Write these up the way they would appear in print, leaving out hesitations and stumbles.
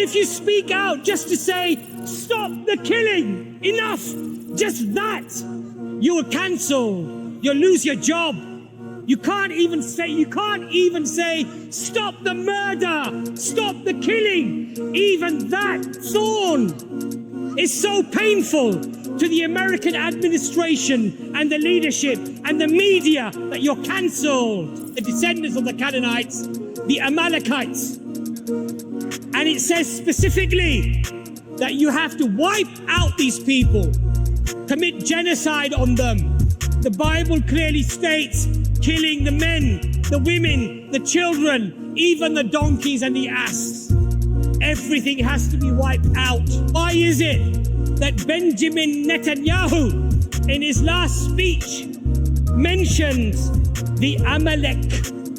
if you speak out just to say, stop the killing, enough, just that, you will cancel, you'll lose your job. You can't even say, stop the murder, stop the killing. Even that thorn is so painful to the American administration and the leadership and the media that you're cancelled. The descendants of the Canaanites, the Amalekites. And it says specifically that you have to wipe out these people, commit genocide on them. The Bible clearly states killing the men, the women, the children, even the donkeys and the ass. Everything has to be wiped out. Why is it that Benjamin Netanyahu, in his last speech, mentions the Amalek?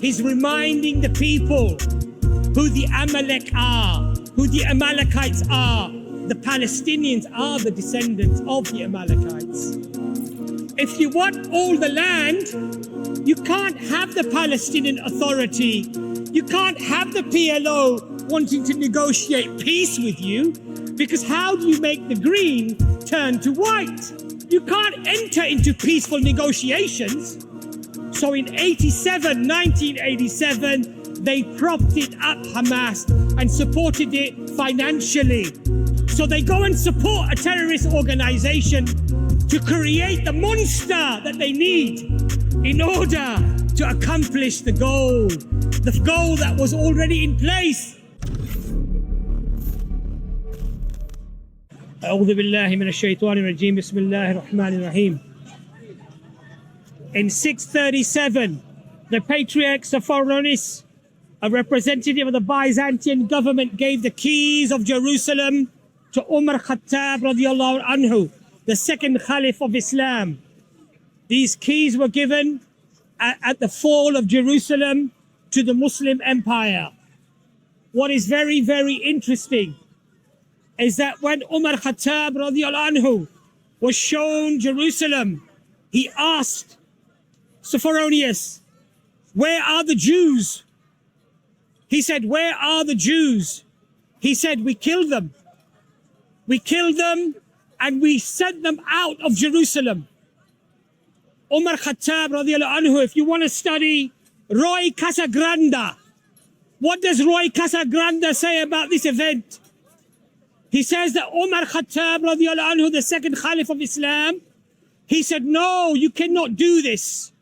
He's reminding the people who the Amalek are, who the Amalekites are. The Palestinians are the descendants of the Amalekites. If you want all the land, you can't have the Palestinian Authority. You can't have the PLO wanting to negotiate peace with you, because how do you make the green turn to white? You can't enter into peaceful negotiations. So in 1987, they propped it up, Hamas, and supported it financially. So they go and support a terrorist organization to create the monster that they need in order to accomplish the goal that was already in place. أعوذ بالله من الشيطان الرجيم بسم الله الرحمن الرحيم. In 637, the Patriarch Sophronis, a representative of the Byzantine government, gave the keys of Jerusalem to Umar Khattab radiallahu anhu, the second Caliph of Islam. These keys were given at the fall of Jerusalem to the Muslim Empire. What is very, very interesting is that when Umar Khattab radiallahu anhu was shown Jerusalem, he asked Sophronis, where are the Jews? He said, where are the Jews? He said, we killed them. We killed them and we sent them out of Jerusalem. Umar Khattab radiallahu anhu, if you want to study Roy Casagrande, what does Roy Casagrande say about this event? He says that Umar Khattab radiallahu anhu, the second Caliph of Islam, he said, no, you cannot do this.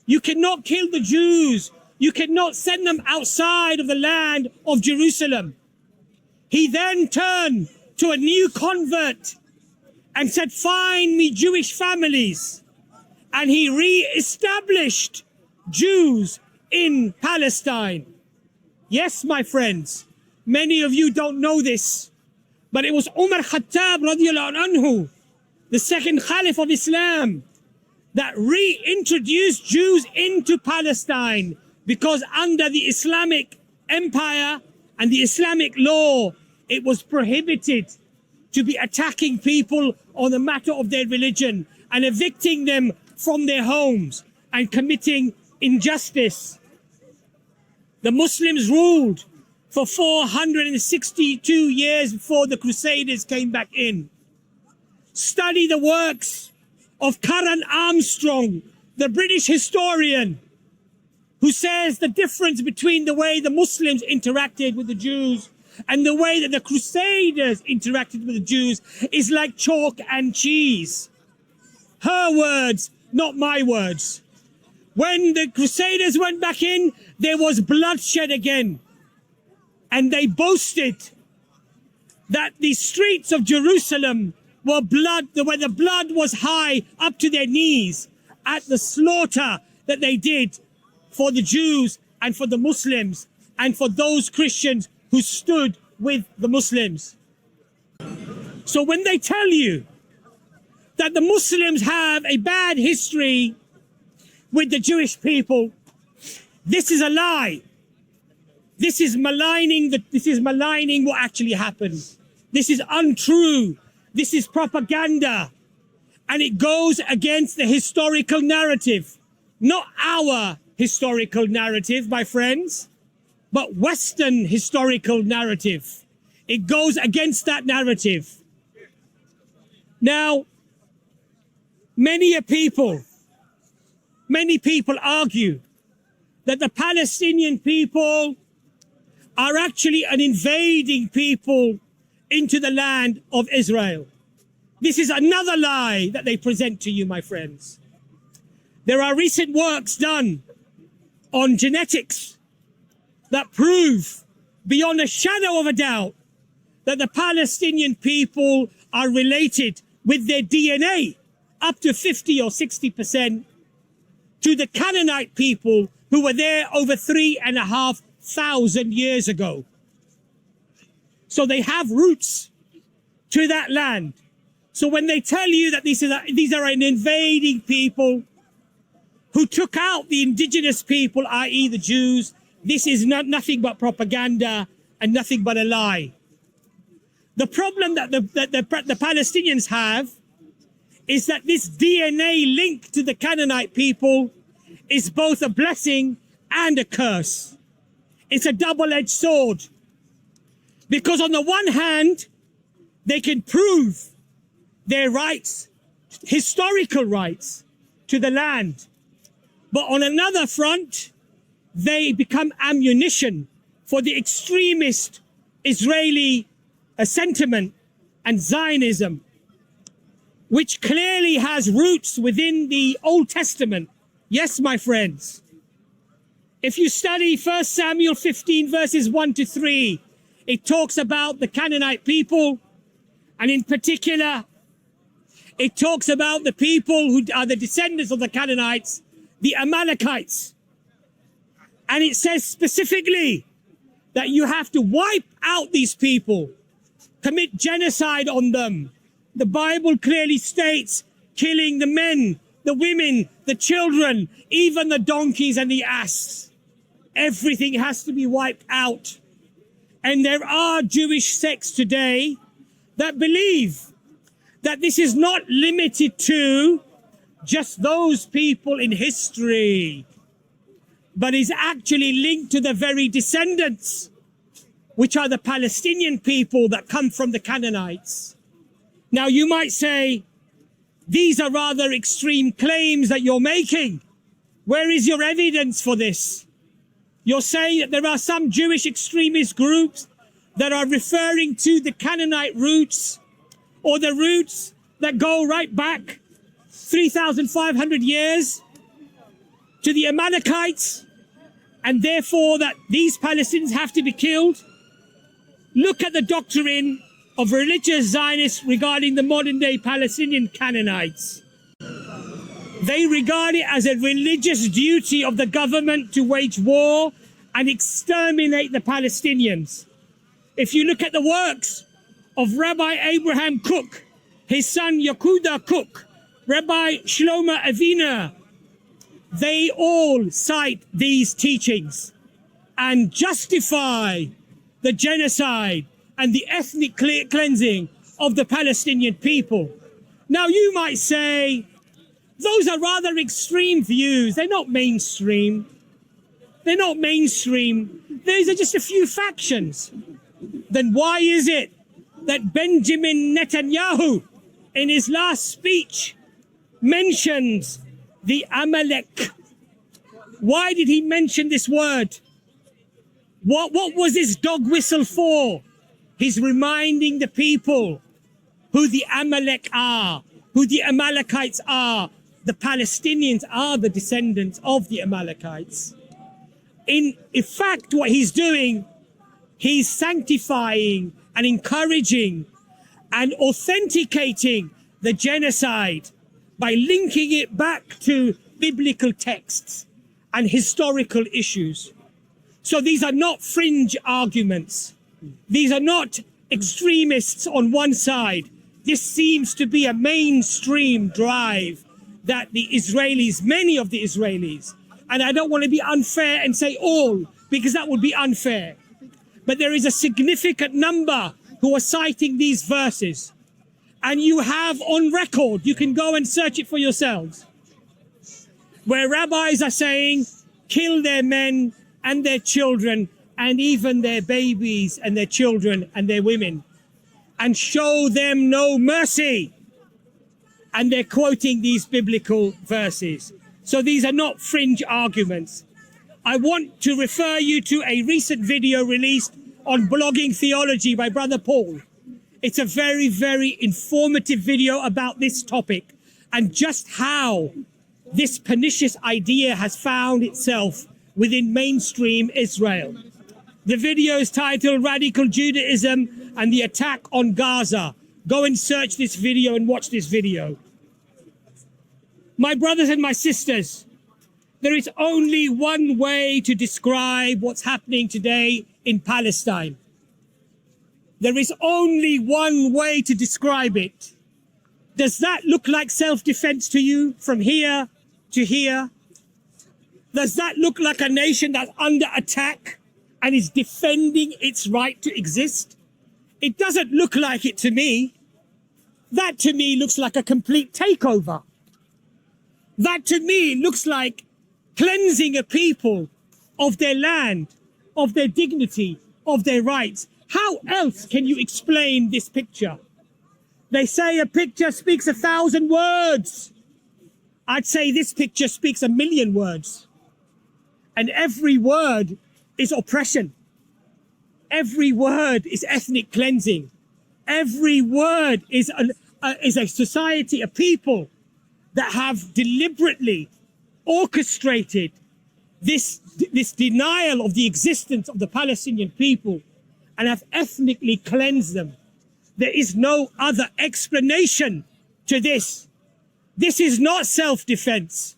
You cannot kill the Jews. You cannot send them outside of the land of Jerusalem. He then turned to a new convert and said, find me Jewish families. And he re-established Jews in Palestine. Yes, my friends, many of you don't know this, but it was Umar Khattab radiallahu anhu, the second Caliph of Islam, that reintroduced Jews into Palestine, because under the Islamic Empire and the Islamic law, it was prohibited to be attacking people on the matter of their religion and evicting them from their homes and committing injustice. The Muslims ruled for 462 years before the Crusaders came back in. Study the works of Karen Armstrong, the British historian, who says the difference between the way the Muslims interacted with the Jews and the way that the Crusaders interacted with the Jews is like chalk and cheese. Her words, not my words. When the Crusaders went back in, there was bloodshed again. And they boasted that the streets of Jerusalem were where the blood was high up to their knees at the slaughter that they did for the Jews and for the Muslims and for those Christians who stood with the Muslims. So when they tell you that the Muslims have a bad history with the Jewish people, this is a lie. This is maligning what actually happened. This is untrue. This is propaganda. And it goes against the historical narrative. Not our historical narrative, my friends, but Western historical narrative. It goes against that narrative. Now, many people argue that the Palestinian people are actually an invading people into the land of Israel. This is another lie that they present to you, my friends. There are recent works done on genetics that prove beyond a shadow of a doubt that the Palestinian people are related with their DNA up to 50 or 60% to the Canaanite people who were there over 3,500 years ago. So they have roots to that land. So when they tell you that these are an invading people who took out the indigenous people, i.e. the Jews, this is nothing but propaganda and nothing but a lie. The problem that the Palestinians have is that this DNA link to the Canaanite people is both a blessing and a curse. It's a double-edged sword. Because on the one hand, they can prove their rights, historical rights to the land. But on another front, they become ammunition for the extremist Israeli sentiment and Zionism, which clearly has roots within the Old Testament. Yes, my friends. If you study 1 Samuel 15 verses 1 to 3, it talks about the Canaanite people, and in particular, it talks about the people who are the descendants of the Canaanites, the Amalekites. And it says specifically that you have to wipe out these people, commit genocide on them. The Bible clearly states killing the men, the women, the children, even the donkeys and the ass. Everything has to be wiped out. And there are Jewish sects today that believe that this is not limited to just those people in history, but is actually linked to the very descendants, which are the Palestinian people that come from the Canaanites. Now you might say, these are rather extreme claims that you're making. Where is your evidence for this? You're saying that there are some Jewish extremist groups that are referring to the Canaanite roots, or the roots that go right back 3,500 years to the Amalekites, and therefore that these Palestinians have to be killed. Look at the doctrine of religious Zionists regarding the modern day Palestinian Canaanites. They regard it as a religious duty of the government to wage war and exterminate the Palestinians. If you look at the works of Rabbi Abraham Kook, his son Yehuda Kook, Rabbi Shlomo Aviner, they all cite these teachings and justify the genocide and the ethnic cleansing of the Palestinian people. Now you might say, those are rather extreme views. They're not mainstream. They're not mainstream. These are just a few factions. Then why is it that Benjamin Netanyahu, in his last speech, mentions the Amalek? Why did he mention this word? What was this dog whistle for? He's reminding the people who the Amalek are, who the Amalekites are. The Palestinians are the descendants of the Amalekites. In fact, what he's doing, he's sanctifying and encouraging and authenticating the genocide by linking it back to biblical texts and historical issues. So these are not fringe arguments. These are not extremists on one side. This seems to be a mainstream drive that the Israelis, many of the Israelis, and I don't want to be unfair and say all, because that would be unfair, but there is a significant number who are citing these verses. And you have on record, you can go and search it for yourselves, where rabbis are saying, kill their men and their children and even their babies and their children and their women, and show them no mercy. And they're quoting these biblical verses. So these are not fringe arguments. I want to refer you to a recent video released on blogging theology by Brother Paul. It's a very, very informative video about this topic and just how this pernicious idea has found itself within mainstream Israel. The video is titled Radical Judaism and the Attack on Gaza. Go and search this video and watch this video. My brothers and my sisters, there is only one way to describe what's happening today in Palestine. There is only one way to describe it. Does that look like self-defense to you from here to here? Does that look like a nation that's under attack and is defending its right to exist? It doesn't look like it to me. That to me looks like a complete takeover. That to me looks like cleansing a people of their land, of their dignity, of their rights. How else can you explain this picture? They say a picture speaks 1,000 words. I'd say this picture speaks 1,000,000 words. And every word is oppression. Every word is ethnic cleansing. Every word is a society, a people that have deliberately orchestrated this denial of the existence of the Palestinian people and have ethnically cleansed them. There is no other explanation to this. This is not self-defense.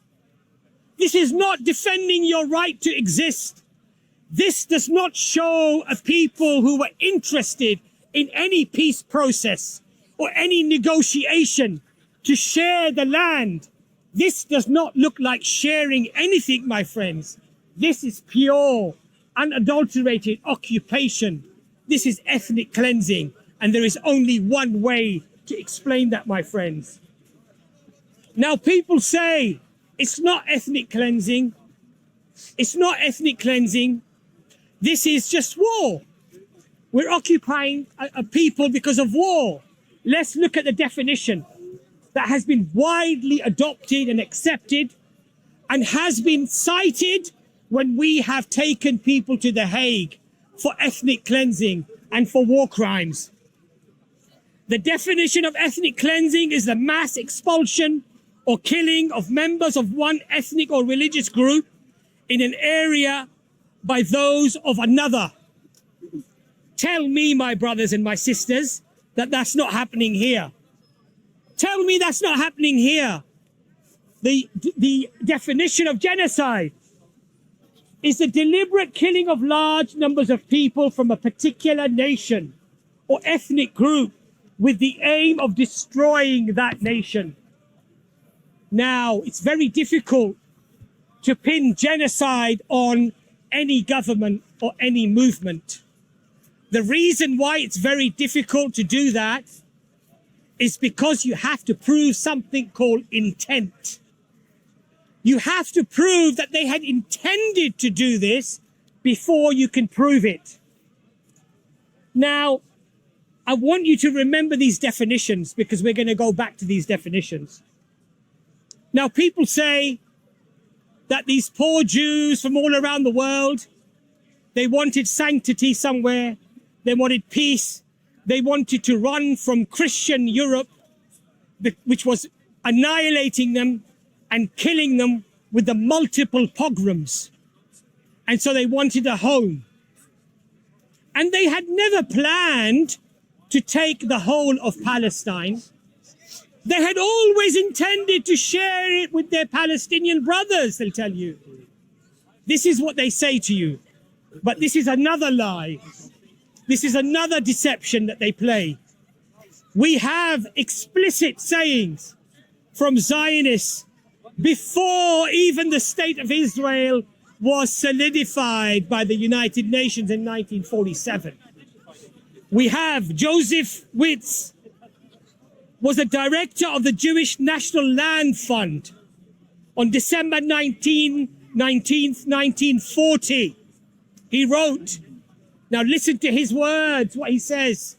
This is not defending your right to exist. This does not show a people who were interested in any peace process or any negotiation to share the land. This does not look like sharing anything, my friends. This is pure, unadulterated occupation. This is ethnic cleansing. And there is only one way to explain that, my friends. Now, people say it's not ethnic cleansing. It's not ethnic cleansing. This is just war. We're occupying a people because of war. Let's look at the definition that has been widely adopted and accepted and has been cited when we have taken people to The Hague for ethnic cleansing and for war crimes. The definition of ethnic cleansing is the mass expulsion or killing of members of one ethnic or religious group in an area by those of another. Tell me, my brothers and my sisters, that that's not happening here. Tell me that's not happening here. The definition of genocide is the deliberate killing of large numbers of people from a particular nation or ethnic group with the aim of destroying that nation. Now, it's very difficult to pin genocide on any government or any movement. The reason why it's very difficult to do that is because you have to prove something called intent. You have to prove that they had intended to do this before you can prove it. Now, I want you to remember these definitions because we're going to go back to these definitions. Now, people say that these poor Jews from all around the world, they wanted sanctity somewhere. They wanted peace. They wanted to run from Christian Europe, which was annihilating them and killing them with the multiple pogroms. And so they wanted a home. And they had never planned to take the whole of Palestine. They had always intended to share it with their Palestinian brothers, they'll tell you. This is what they say to you. But this is another lie. This is another deception that they play. We have explicit sayings from Zionists before even the state of Israel was solidified by the United Nations in 1947. We have Joseph Witz was the director of the Jewish National Land Fund on December 19th, 1940. He wrote, Now listen to his words, what he says.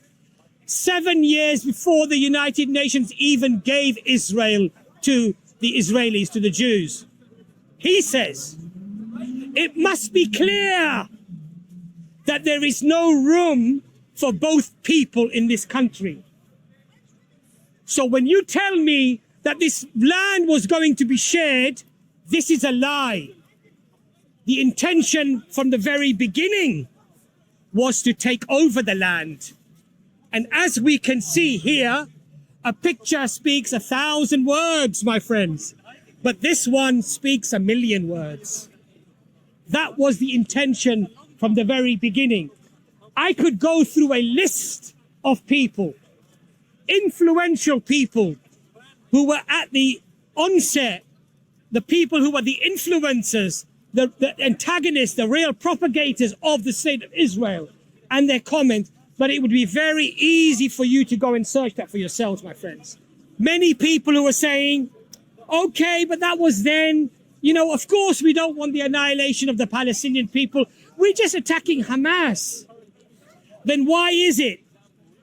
7 years before the United Nations even gave Israel to the Israelis, to the Jews, he says, it must be clear that there is no room for both people in this country. So when you tell me that this land was going to be shared, this is a lie. The intention from the very beginning was to take over the land. And as we can see here, a picture speaks 1,000 words, my friends, but this one speaks 1,000,000 words. That was the intention from the very beginning. I could go through a list of people, influential people who were at the onset, the people who were the influencers, the antagonists, the real propagators of the state of Israel and their comments. But it would be very easy for you to go and search that for yourselves, my friends. Many people who are saying, okay, but that was then, you know, of course we don't want the annihilation of the Palestinian people. We're just attacking Hamas. Then why is it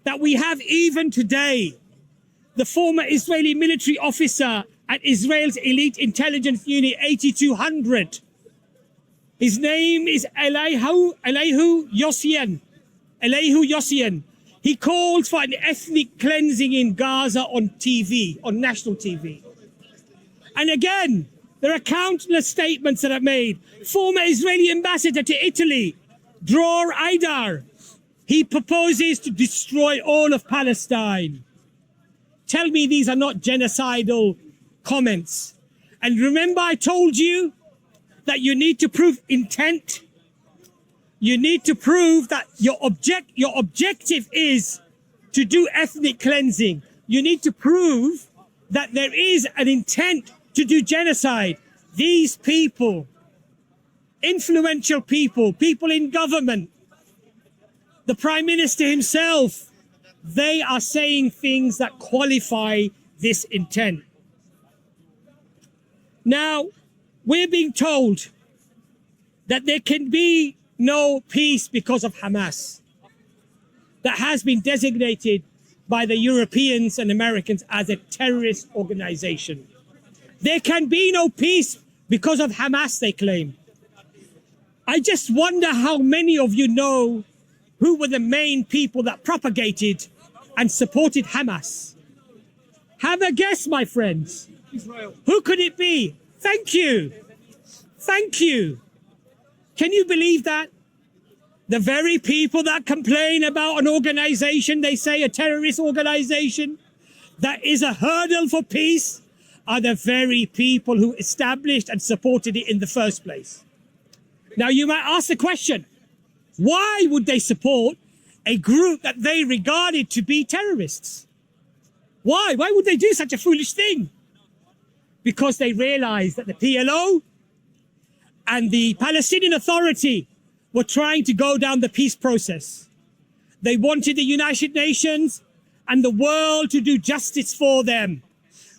that we have even today the former Israeli military officer at Israel's elite intelligence unit 8200? His name is Elihu Yossian. He called for an ethnic cleansing in Gaza on TV, on national TV. And again, there are countless statements that are made. Former Israeli ambassador to Italy, Dror Aidar, he proposes to destroy all of Palestine. Tell me these are not genocidal comments. And remember I told you that you need to prove intent. You need to prove that your objective is to do ethnic cleansing. You need to prove that there is an intent to do genocide. These people, influential people, people in government, the Prime Minister himself, they are saying things that qualify this intent. Now, we're being told that there can be no peace because of Hamas, that has been designated by the Europeans and Americans as a terrorist organization. There can be no peace because of Hamas, they claim. I just wonder how many of you know who were the main people that propagated and supported Hamas. Have a guess, my friends. Israel. Who could it be? Thank you. Thank you. Can you believe that? The very people that complain about an organization, they say a terrorist organization, that is a hurdle for peace, are the very people who established and supported it in the first place. Now you might ask the question, why would they support a group that they regarded to be terrorists? Why? Why would they do such a foolish thing? Because they realized that the PLO and the Palestinian Authority were trying to go down the peace process. They wanted the United Nations and the world to do justice for them.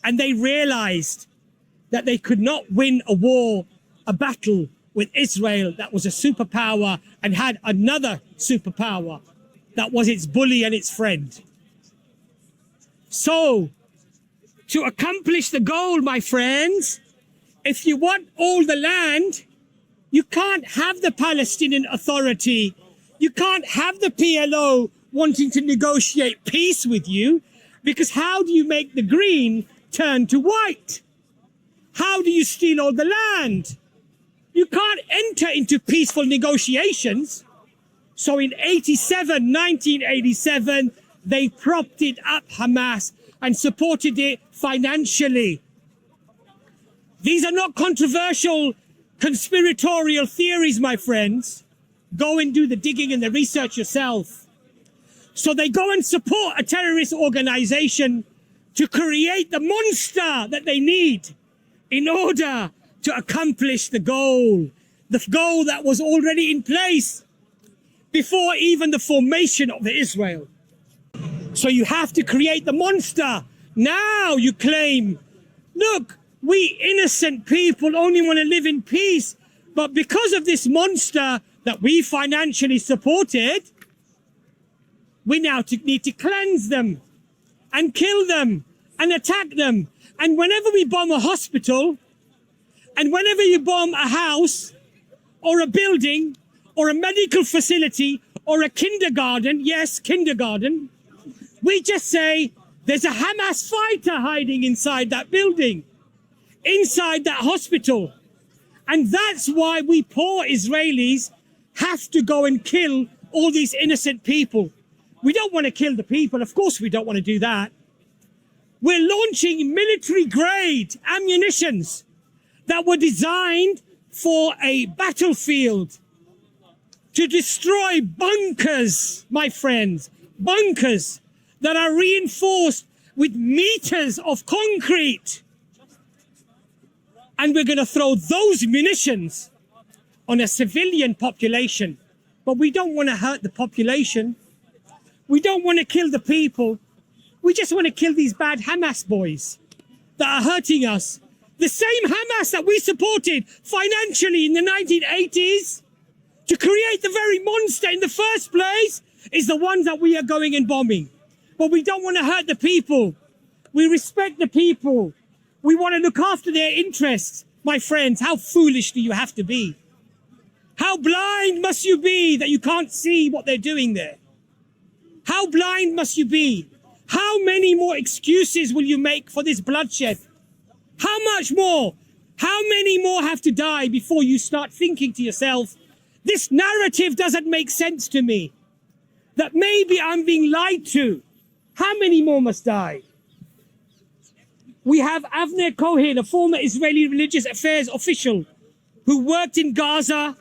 And they realized that they could not win a war, a battle with Israel that was a superpower and had another superpower that was its bully and its friend. So, to accomplish the goal, my friends, if you want all the land, you can't have the Palestinian Authority. You can't have the PLO wanting to negotiate peace with you, because how do you make the green turn to white? How do you steal all the land? You can't enter into peaceful negotiations. So in 1987, they propped it up, Hamas, and supported it financially. These are not controversial conspiratorial theories, my friends. Go and do the digging and the research yourself. So they go and support a terrorist organization to create the monster that they need in order to accomplish the goal that was already in place before even the formation of Israel. So you have to create the monster. Now you claim, look, we innocent people only want to live in peace, but because of this monster, that we financially supported, we now need to cleanse them and kill them and attack them. And whenever we bomb a hospital, and whenever you bomb a house or a building or a medical facility or a kindergarten, yes, kindergarten, we just say there's a Hamas fighter hiding inside that building, inside that hospital. And that's why we poor Israelis have to go and kill all these innocent people. We don't want to kill the people. Of course, we don't want to do that. We're launching military-grade ammunitions that were designed for a battlefield to destroy bunkers, my friends, bunkers that are reinforced with meters of concrete. And we're going to throw those munitions on a civilian population. But we don't want to hurt the population. We don't want to kill the people. We just want to kill these bad Hamas boys that are hurting us. The same Hamas that we supported financially in the 1980s to create the very monster in the first place is the ones that we are going and bombing. But we don't want to hurt the people. We respect the people. We want to look after their interests. My friends, how foolish do you have to be? How blind must you be that you can't see what they're doing there? How blind must you be? How many more excuses will you make for this bloodshed? How much more? How many more have to die before you start thinking to yourself, this narrative doesn't make sense to me, that maybe I'm being lied to? How many more must die? We have Avner Cohen, a former Israeli religious affairs official who worked in Gaza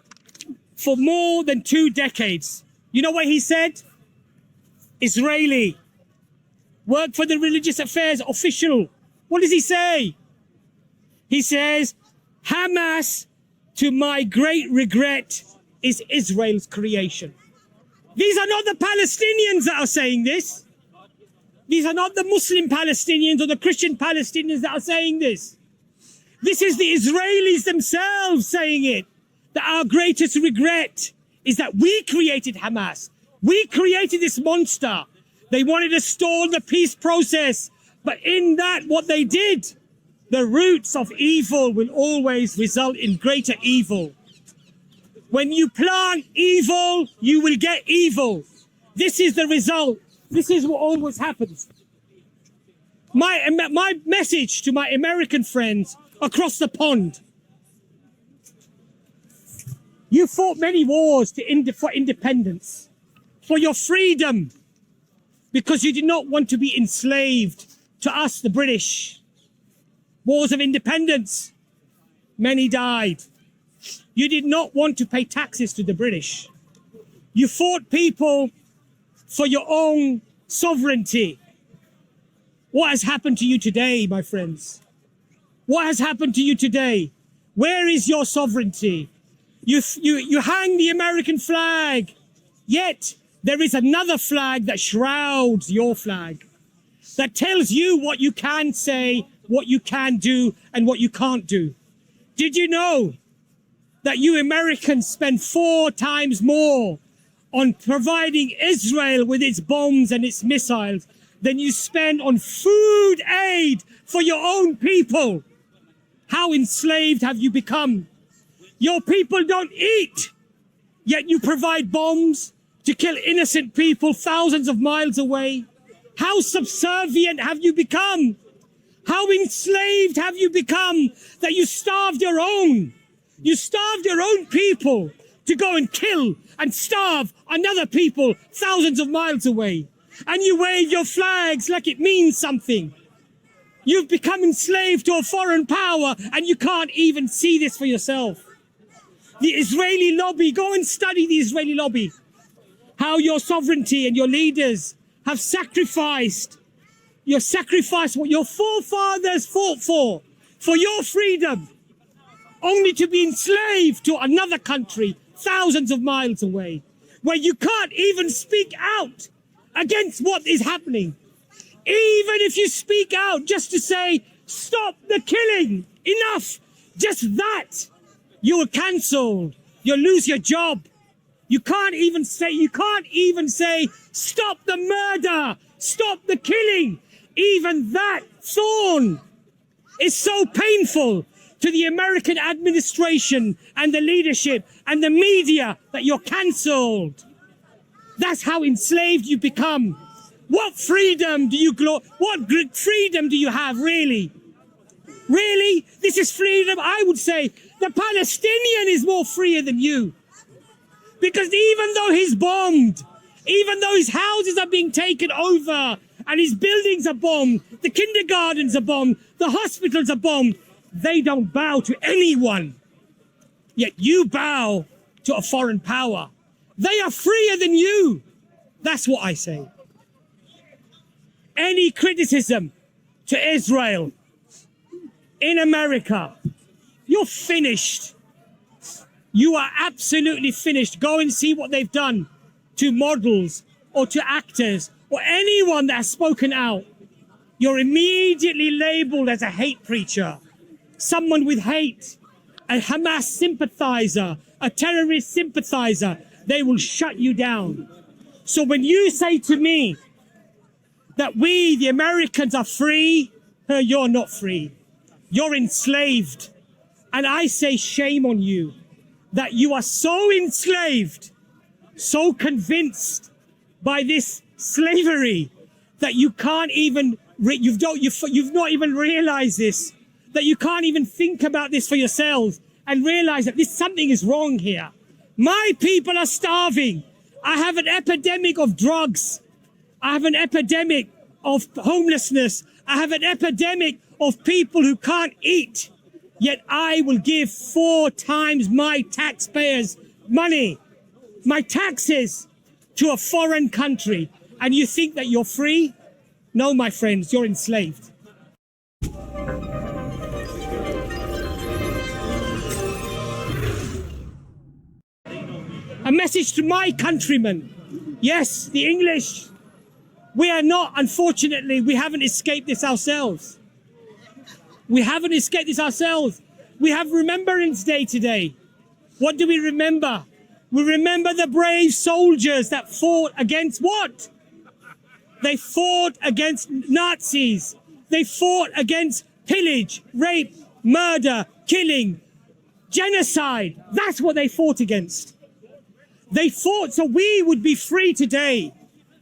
for more than 2 decades. You know what he said? Israeli, worked for the religious affairs official. What does he say? He says, Hamas, to my great regret, is Israel's creation. These are not the Palestinians that are saying this. These are not the Muslim Palestinians or the Christian Palestinians that are saying this. This is the Israelis themselves saying it. That our greatest regret is that we created Hamas. We created this monster. They wanted to stall the peace process. But in that, what they did, the roots of evil will always result in greater evil. When you plant evil, you will get evil. This is the result. This is what always happens. My message to my American friends across the pond. You fought many wars for independence, for your freedom, because you did not want to be enslaved to us, the British. Wars of independence, many died. You did not want to pay taxes to the British. You fought people for your own sovereignty. What has happened to you today, my friends? What has happened to you today? Where is your sovereignty? You hang the American flag, yet there is another flag that shrouds your flag, that tells you what you can say, what you can do, and what you can't do. Did you know that you Americans spend 4 times more on providing Israel with its bombs and its missiles than you spend on food aid for your own people? How enslaved have you become? Your people don't eat, yet you provide bombs to kill innocent people thousands of miles away. How subservient have you become? How enslaved have you become that you starved your own? You starved your own people to go and kill and starve another people thousands of miles away. And you wave your flags like it means something. You've become enslaved to a foreign power and you can't even see this for yourself. The Israeli lobby, go and study the Israeli lobby. How your sovereignty and your leaders have sacrificed. You sacrificed what your forefathers fought for your freedom, only to be enslaved to another country thousands of miles away, where you can't even speak out against what is happening. Even if you speak out just to say, stop the killing, enough, just that, you are cancelled. You'll lose your job. You can't even say, stop the murder, stop the killing. Even that thorn is so painful to the American administration and the leadership and the media that you're cancelled. That's how enslaved you become. What freedom do you what freedom do you have, really? Really? This is freedom? I would say the Palestinian is more freer than you. Because even though he's bombed, even though his houses are being taken over and his buildings are bombed, the kindergartens are bombed, the hospitals are bombed, they don't bow to anyone. Yet you bow to a foreign power. They are freer than you. That's what I say. Any criticism to Israel in America, you're finished. You are absolutely finished. Go and see what they've done to models or to actors or anyone that has spoken out. You're immediately labeled as a hate preacher, someone with hate, a Hamas sympathizer, a terrorist sympathizer. They will shut you down. So when you say to me that we, the Americans, are free, you're not free. You're enslaved. And I say shame on you that you are so enslaved, so convinced by this slavery that you can't even, you've not even realized this, that you can't even think about this for yourselves and realize that something is wrong here. My people are starving. I have an epidemic of drugs. I have an epidemic of homelessness. I have an epidemic of people who can't eat. Yet I will give 4 times my taxpayers' money, my taxes, to a foreign country. And you think that you're free? No, my friends, you're enslaved. A message to my countrymen. Yes, the English. We are not, unfortunately, we haven't escaped this ourselves. We haven't escaped this ourselves. We have Remembrance Day today. What do we remember? We remember the brave soldiers that fought against what? They fought against Nazis. They fought against pillage, rape, murder, killing, genocide. That's what they fought against. They fought so we would be free today.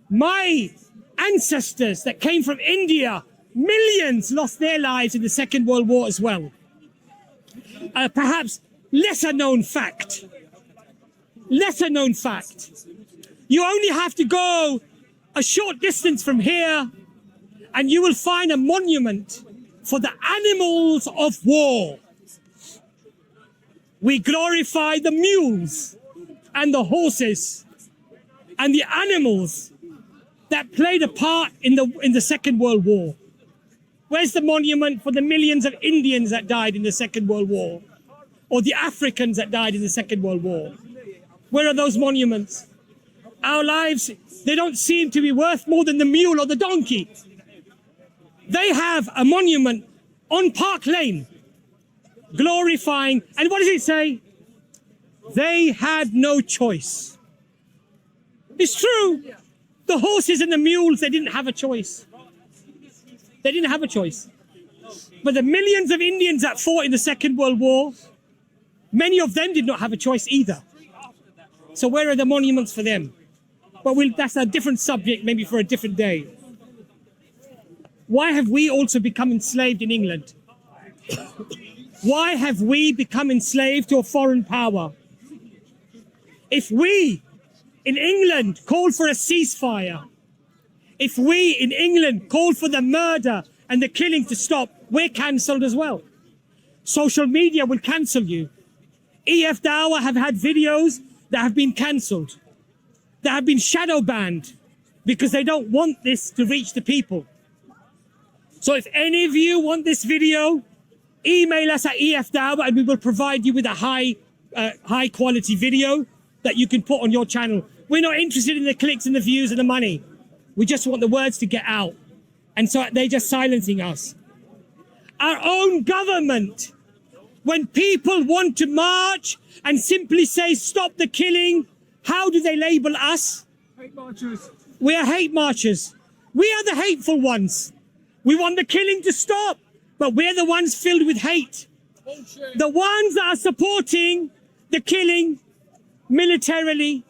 My ancestors that came from India, millions lost their lives in the Second World War as well. Perhaps lesser known fact. Lesser known fact. You only have to go a short distance from here and you will find a monument for the animals of war. We glorify the mules and the horses and the animals that played a part in the Second World War. Where's the monument for the millions of Indians that died in the Second World War? Or the Africans that died in the Second World War? Where are those monuments? Our lives, they don't seem to be worth more than the mule or the donkey. They have a monument on Park Lane glorifying, and what does it say? They had no choice. It's true. The horses and the mules, they didn't have a choice. They didn't have a choice. But the millions of Indians that fought in the Second World War, many of them did not have a choice either. So where are the monuments for them? But that's a different subject, maybe for a different day. Why have we also become enslaved in England? Why have we become enslaved to a foreign power? If we in England called for a ceasefire, if we in England called for the murder and the killing to stop, we're cancelled as well. Social media will cancel you. EF Dawah have had videos that have been cancelled, that have been shadow banned because they don't want this to reach the people. So if any of you want this video, email us at EF Dawah and we will provide you with a high quality video that you can put on your channel. We're not interested in the clicks and the views and the money. We just want the words to get out. And so they're just silencing us. Our own government, when people want to march and simply say, stop the killing, How do they label us? Hate marchers. We are hate marchers. We are the hateful ones. We want the killing to stop, but we're the ones filled with hate. Bullshit. The ones that are supporting the killing militarily,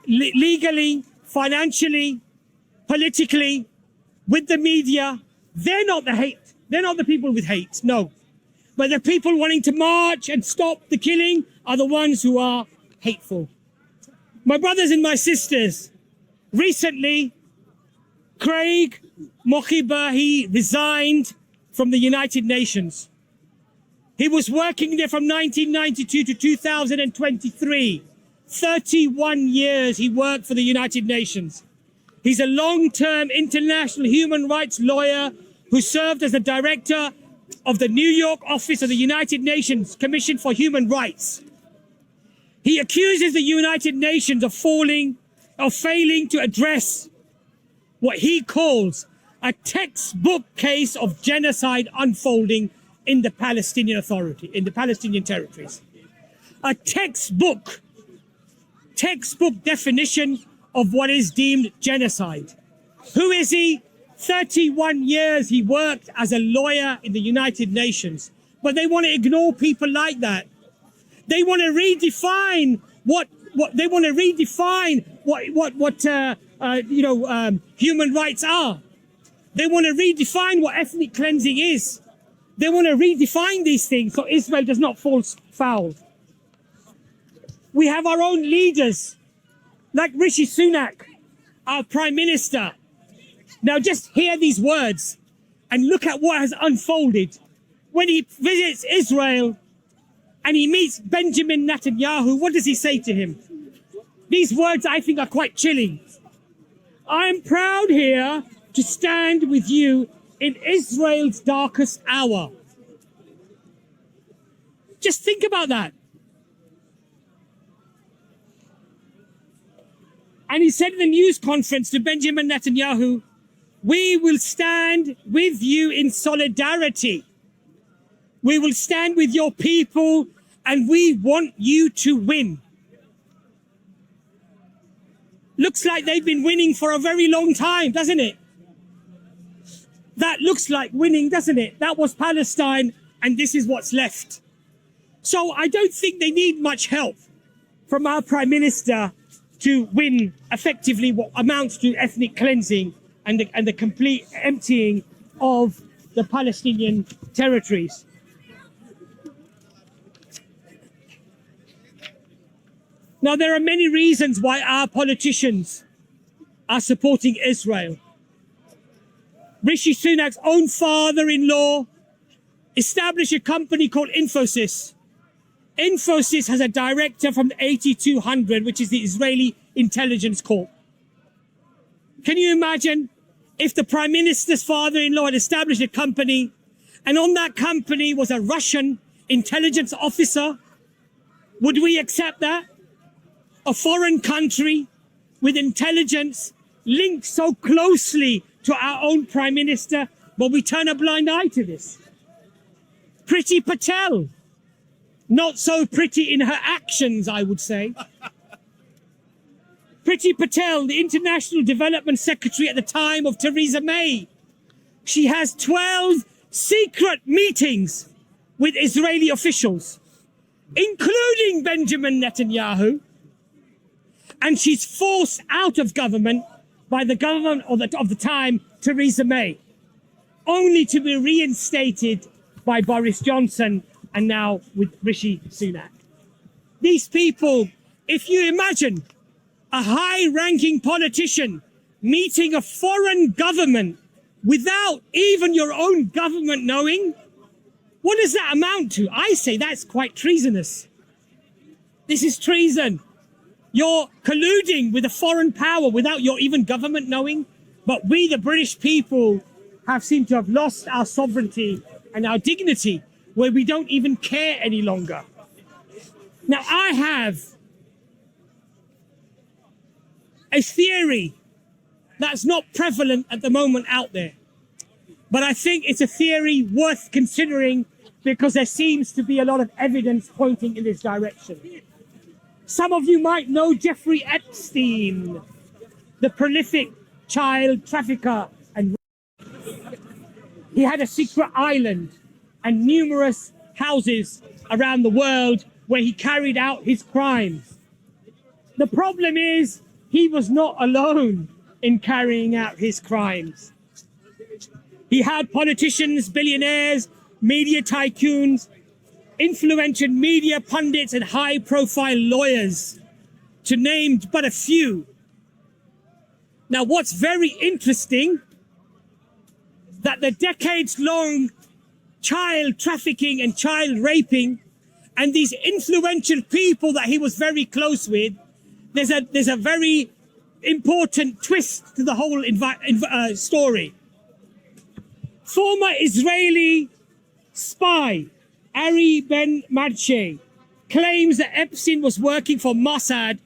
legally, financially, politically, with the media, they're not the hate. They're not the people with hate, no. But the people wanting to march and stop the killing are the ones who are hateful. My brothers and my sisters, recently, Craig Mochiba, he resigned from the United Nations. He was working there from 1992 to 2023. 31 years he worked for the United Nations. He's a long-term international human rights lawyer who served as the director of the New York office of the United Nations Commission for Human Rights. He accuses the United Nations of failing to address what he calls a textbook case of genocide unfolding in the Palestinian Authority, in the Palestinian territories. A textbook definition of what is deemed genocide. Who is he? 31 years he worked as a lawyer in the United Nations. But they want to ignore people like that. They want to redefine human rights are. They want to redefine what ethnic cleansing is. They want to redefine these things so Israel does not fall foul. We have our own leaders, like Rishi Sunak, our Prime Minister. Now just hear these words and look at what has unfolded. When he visits Israel and he meets Benjamin Netanyahu, what does he say to him? These words I think are quite chilling. I am proud here to stand with you in Israel's darkest hour. Just think about that. And he said in the news conference to Benjamin Netanyahu, we will stand with you in solidarity. We will stand with your people and we want you to win. Looks like they've been winning for a very long time, doesn't it? That looks like winning, doesn't it? That was Palestine and this is what's left. So I don't think they need much help from our Prime Minister to win effectively what amounts to ethnic cleansing and the complete emptying of the Palestinian territories. Now, there are many reasons why our politicians are supporting Israel. Rishi Sunak's own father-in-law established a company called Infosys. Infosys has a director from 8200, which is the Israeli Intelligence Corps. Can you imagine if the Prime Minister's father-in-law had established a company and on that company was a Russian intelligence officer? Would we accept that? A foreign country with intelligence linked so closely to our own Prime Minister, but we turn a blind eye to this. Priti Patel, not so pretty in her actions, I would say. Priti Patel, the International Development Secretary at the time of Theresa May. She has 12 secret meetings with Israeli officials, including Benjamin Netanyahu. And she's forced out of government by the government of the time, Theresa May, only to be reinstated by Boris Johnson and now with Rishi Sunak. These people, if you imagine a high-ranking politician meeting a foreign government without even your own government knowing, what does that amount to? I say that's quite treasonous. This is treason. You're colluding with a foreign power without your even government knowing. But we, the British people, have seemed to have lost our sovereignty and our dignity, where we don't even care any longer. Now, I have a theory that's not prevalent at the moment out there. But I think it's a theory worth considering because there seems to be a lot of evidence pointing in this direction. Some of you might know Jeffrey Epstein, the prolific child trafficker, and he had a secret island and numerous houses around the world where he carried out his crimes. The problem is he was not alone in carrying out his crimes. He had politicians, billionaires, media tycoons, influential media pundits, and high-profile lawyers, to name but a few. Now, what's very interesting, that the decades-long child trafficking and child raping and these influential people that he was very close with, there's a very important twist to the whole story. Former Israeli spy Ari Ben Madshe claims that Epstein was working for Mossad,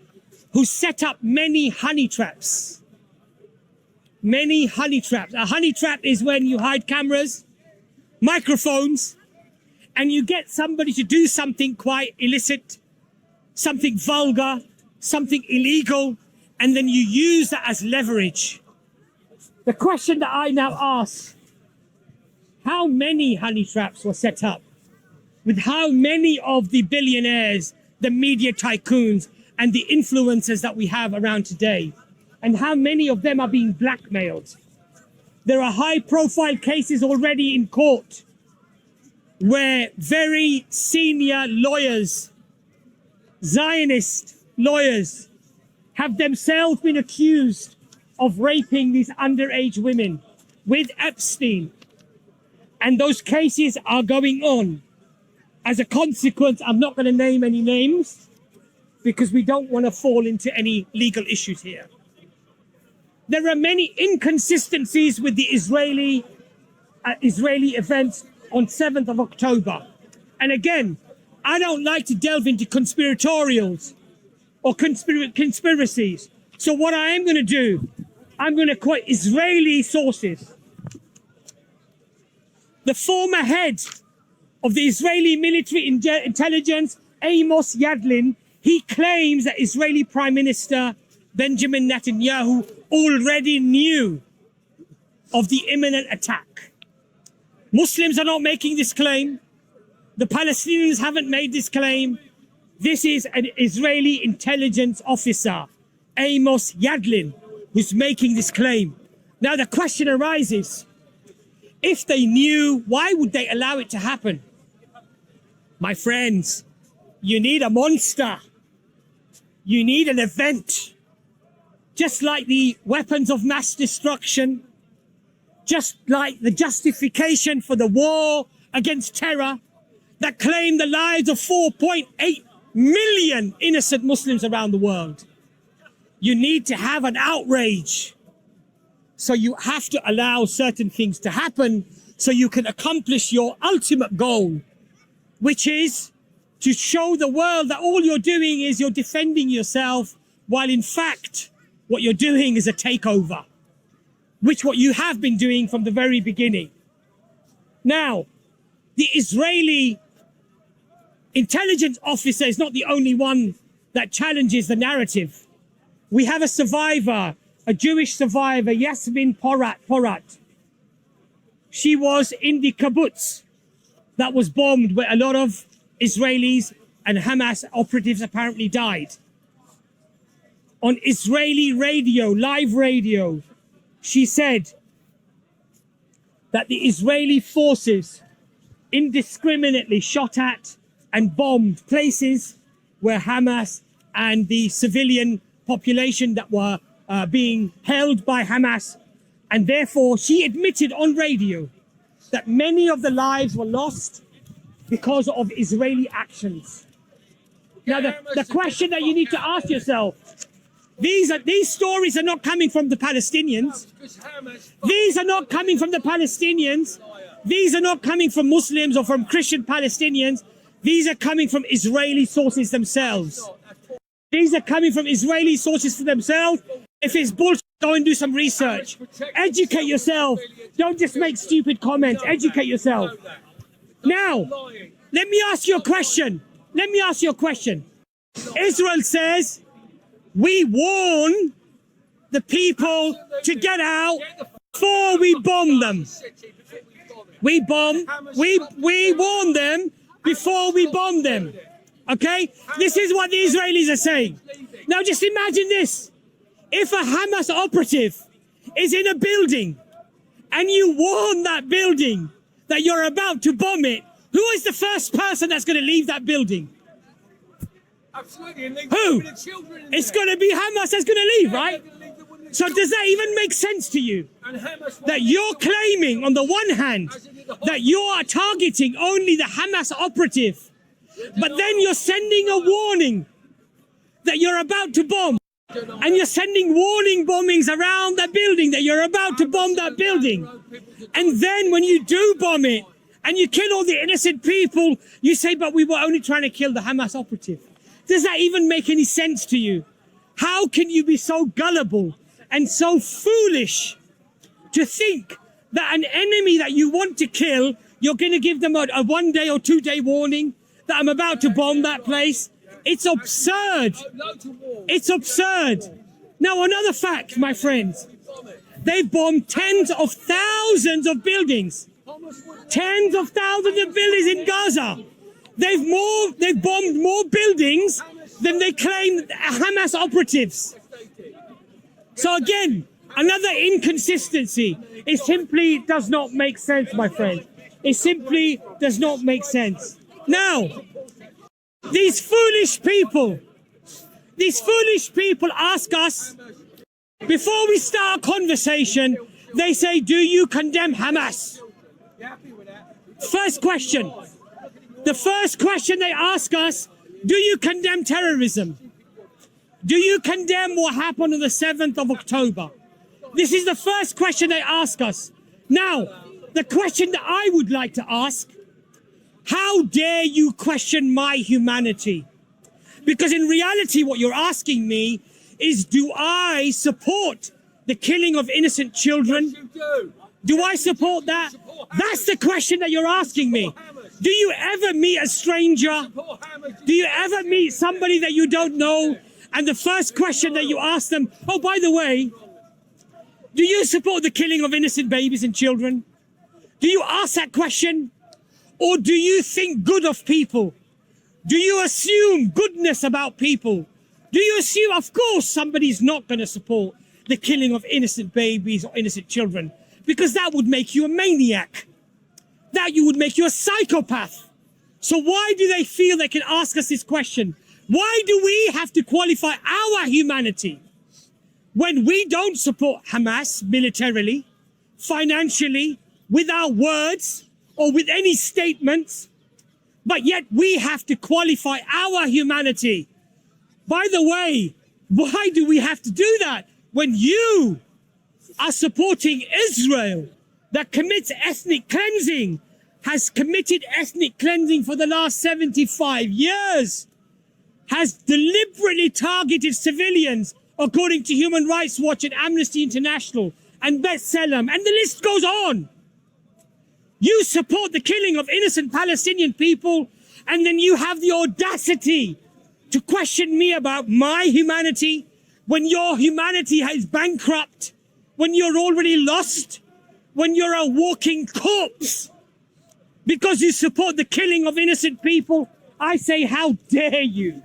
who set up many honey traps. Many honey traps. A honey trap is when you hide cameras, microphones, and you get somebody to do something quite illicit, something vulgar, something illegal, and then you use that as leverage. The question that I now ask, how many honey traps were set up? With how many of the billionaires, the media tycoons, and the influencers that we have around today? And how many of them are being blackmailed? There are high-profile cases already in court where very senior lawyers, Zionist lawyers, have themselves been accused of raping these underage women with Epstein. And those cases are going on. As a consequence, I'm not going to name any names because we don't want to fall into any legal issues here. There are many inconsistencies with the Israeli events on 7th of October. And again, I don't like to delve into conspiratorials or conspiracies. So what I am going to do, I'm going to quote Israeli sources. The former head of the Israeli military intelligence, Amos Yadlin, he claims that Israeli Prime Minister Benjamin Netanyahu already knew of the imminent attack. Muslims are not making this claim. The Palestinians haven't made this claim. This is an Israeli intelligence officer, Amos Yadlin, who's making this claim. Now the question arises, if they knew, why would they allow it to happen? My friends, you need a monster. You need an event. Just like the weapons of mass destruction, just like the justification for the war against terror that claimed the lives of 4.8 million innocent Muslims around the world. You need to have an outrage. So you have to allow certain things to happen so you can accomplish your ultimate goal, which is to show the world that all you're doing is you're defending yourself, while in fact, what you're doing is a takeover, which what you have been doing from the very beginning. Now, the Israeli intelligence officer is not the only one that challenges the narrative. We have a survivor, a Jewish survivor, Yasmin Porat. She was in the kibbutz that was bombed, where a lot of Israelis and Hamas operatives apparently died. On Israeli radio, live radio, she said that the Israeli forces indiscriminately shot at and bombed places where Hamas and the civilian population that were being held by Hamas. And therefore, she admitted on radio that many of the lives were lost because of Israeli actions. Now, the question that you need to ask yourself, these stories are not coming from the Palestinians. These are not coming from the Palestinians. These are not coming from Muslims or from Christian Palestinians. These are coming from Israeli sources themselves. These are coming from Israeli sources for themselves. If it's bullshit, go and do some research. Educate yourself. Don't just make stupid comments. Educate yourself. Now, let me ask you a question. Israel says, we warn the people to get out before we bomb them. We warn them before we bomb them. Okay? This is what the Israelis are saying. Now just imagine this. If a Hamas operative is in a building and you warn that building that you're about to bomb it, who is the first person that's going to leave that building? Absolutely. And Who? the children in It's there. going to be Hamas that's going to leave, right? So does that even make sense to you? And Hamas That you're claiming, on the one hand, that you are targeting only the Hamas operative, but then you're sending a warning that you're about to bomb, and you're sending warning bombings around that building that you're about to bomb that building. And then when you do bomb it, and you kill all the innocent people, you say, but we were only trying to kill the Hamas operative. Does that even make any sense to you? How can you be so gullible and so foolish to think that an enemy that you want to kill, you're going to give them a 1 day or 2 day warning that I'm about to bomb that place? It's absurd. It's absurd. Now, another fact, my friends, they've bombed tens of thousands of buildings. Tens of thousands of buildings in Gaza. They've bombed more buildings than they claim Hamas operatives. So again, another inconsistency. It simply does not make sense, my friend. It simply does not make sense. Now, these foolish people ask us, before we start a conversation, they say, do you condemn Hamas? First question. The first question they ask us, do you condemn terrorism? Do you condemn what happened on the 7th of October? This is the first question they ask us. Now, the question that I would like to ask, how dare you question my humanity? Because in reality, what you're asking me is, do I support the killing of innocent children? Do I support that? That's the question that you're asking me. Do you ever meet a stranger? Do you ever meet somebody that you don't know? And the first question that you ask them, oh, by the way, do you support the killing of innocent babies and children? Do you ask that question? Or do you think good of people? Do you assume goodness about people? Do you assume, of course, somebody's not going to support the killing of innocent babies or innocent children? Because that would make you a maniac. That would make you a psychopath. So why do they feel they can ask us this question? Why do we have to qualify our humanity when we don't support Hamas militarily, financially, with our words, or with any statements, but yet we have to qualify our humanity? By the way, why do we have to do that when you are supporting Israel that commits ethnic cleansing, has committed ethnic cleansing for the last 75 years, has deliberately targeted civilians, according to Human Rights Watch and Amnesty International and B'Tselem, and the list goes on. You support the killing of innocent Palestinian people, and then you have the audacity to question me about my humanity when your humanity is bankrupt, when you're already lost, when you're a walking corpse, because you support the killing of innocent people. I say, how dare you?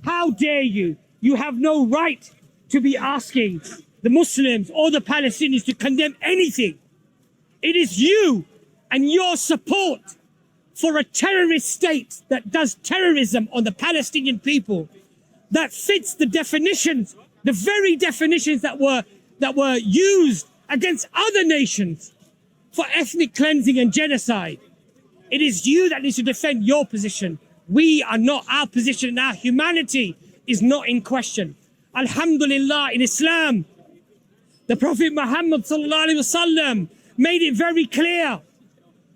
How dare you? You have no right to be asking the Muslims or the Palestinians to condemn anything. It is you and your support for a terrorist state that does terrorism on the Palestinian people that fits the definitions, the very definitions that were used against other nations for ethnic cleansing and genocide. It is you that needs to defend your position. We are not. Our position and our humanity is not in question. Alhamdulillah, in Islam, the Prophet Muhammad sallallahu alaihi wasallam made it very clear.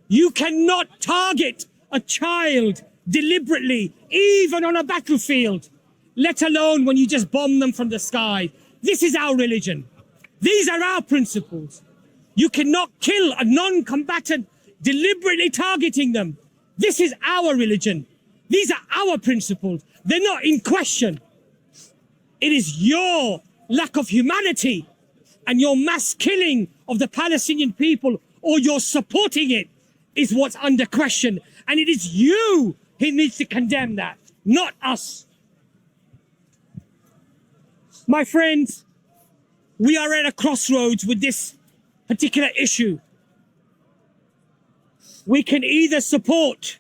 You cannot target a child deliberately, even on a battlefield, let alone when you just bomb them from the sky. This is our religion. These are our principles. You cannot kill a non-combatant deliberately targeting them. This is our religion. These are our principles. They're not in question. It is your lack of humanity and your mass killing of the Palestinian people, or your supporting it, is what's under question. And it is you who needs to condemn that, not us. My friends, we are at a crossroads with this particular issue. We can either support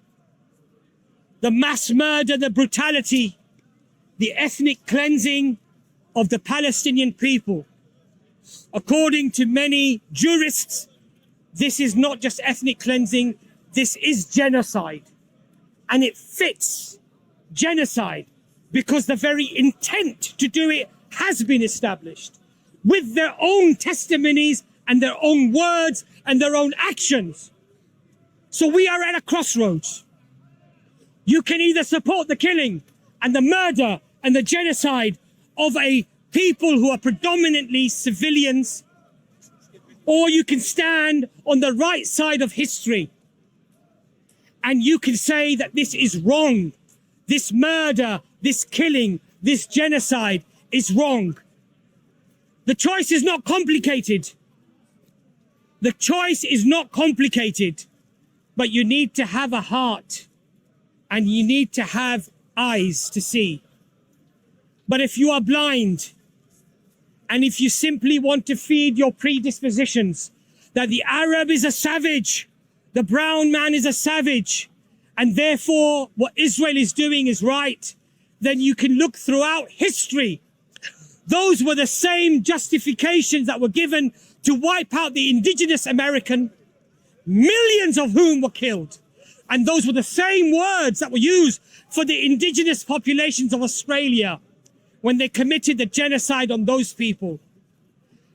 the mass murder, the brutality, the ethnic cleansing of the Palestinian people. According to many jurists, this is not just ethnic cleansing, this is genocide. And it fits genocide because the very intent to do it has been established with their own testimonies and their own words and their own actions. So we are at a crossroads. You can either support the killing and the murder and the genocide of a people who are predominantly civilians, or you can stand on the right side of history and you can say that this is wrong. This murder, this killing, this genocide is wrong. The choice is not complicated. The choice is not complicated, but you need to have a heart and you need to have eyes to see. But if you are blind, and if you simply want to feed your predispositions that the Arab is a savage, the brown man is a savage, and therefore what Israel is doing is right, then you can look throughout history. Those were the same justifications that were given to wipe out the indigenous American, millions of whom were killed. And those were the same words that were used for the indigenous populations of Australia when they committed the genocide on those people.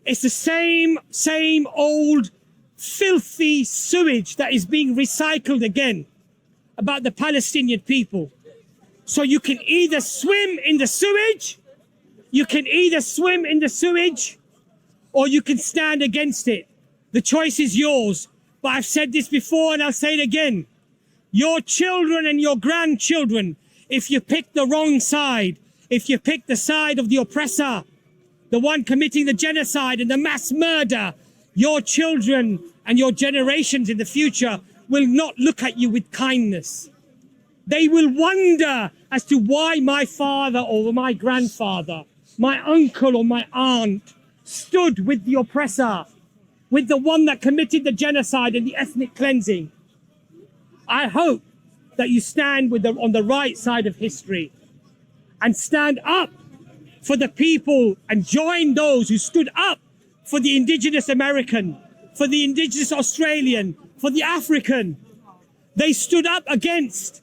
It's the same old filthy sewage that is being recycled again about the Palestinian people. So you can either swim in the sewage, or you can stand against it. The choice is yours. But I've said this before and I'll say it again. Your children and your grandchildren, if you pick the wrong side, if you pick the side of the oppressor, the one committing the genocide and the mass murder, your children and your generations in the future will not look at you with kindness. They will wonder as to why my father or my grandfather, my uncle or my aunt stood with the oppressor, with the one that committed the genocide and the ethnic cleansing. I hope that you stand on the right side of history and stand up for the people and join those who stood up for the indigenous American, for the indigenous Australian, for the African. They stood up against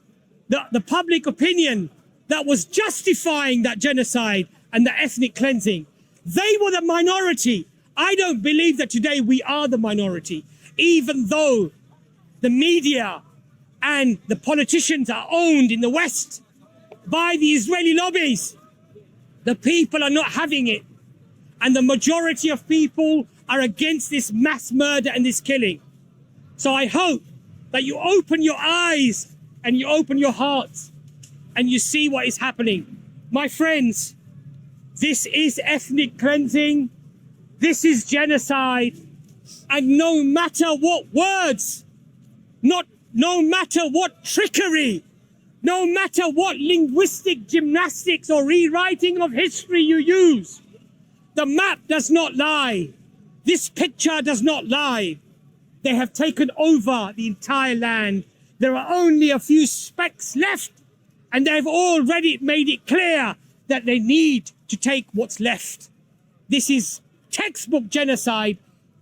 the public opinion that was justifying that genocide and the ethnic cleansing. They were the minority. I don't believe that today we are the minority, even though the media and the politicians are owned in the West by the Israeli lobbies. The people are not having it. And the majority of people are against this mass murder and this killing. So I hope that you open your eyes and you open your hearts and you see what is happening. My friends, this is ethnic cleansing. This is genocide. And no matter what words, no matter what trickery, no matter what linguistic gymnastics or rewriting of history you use, the map does not lie. This picture does not lie. They have taken over the entire land. There are only a few specks left, and they've already made it clear that they need to take what's left. This is textbook genocide,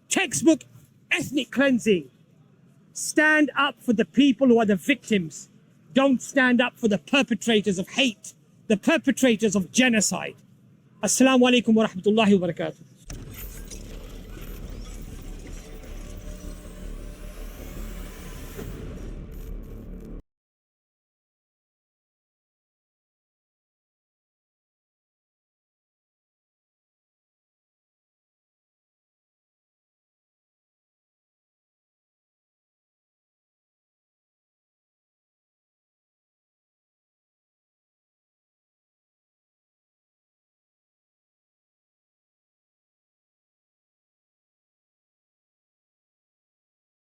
textbook ethnic cleansing. Stand up for the people who are the victims. Don't stand up for the perpetrators of hate, the perpetrators of genocide. Assalamu alaikum wa rahmatullahi wa barakatuh.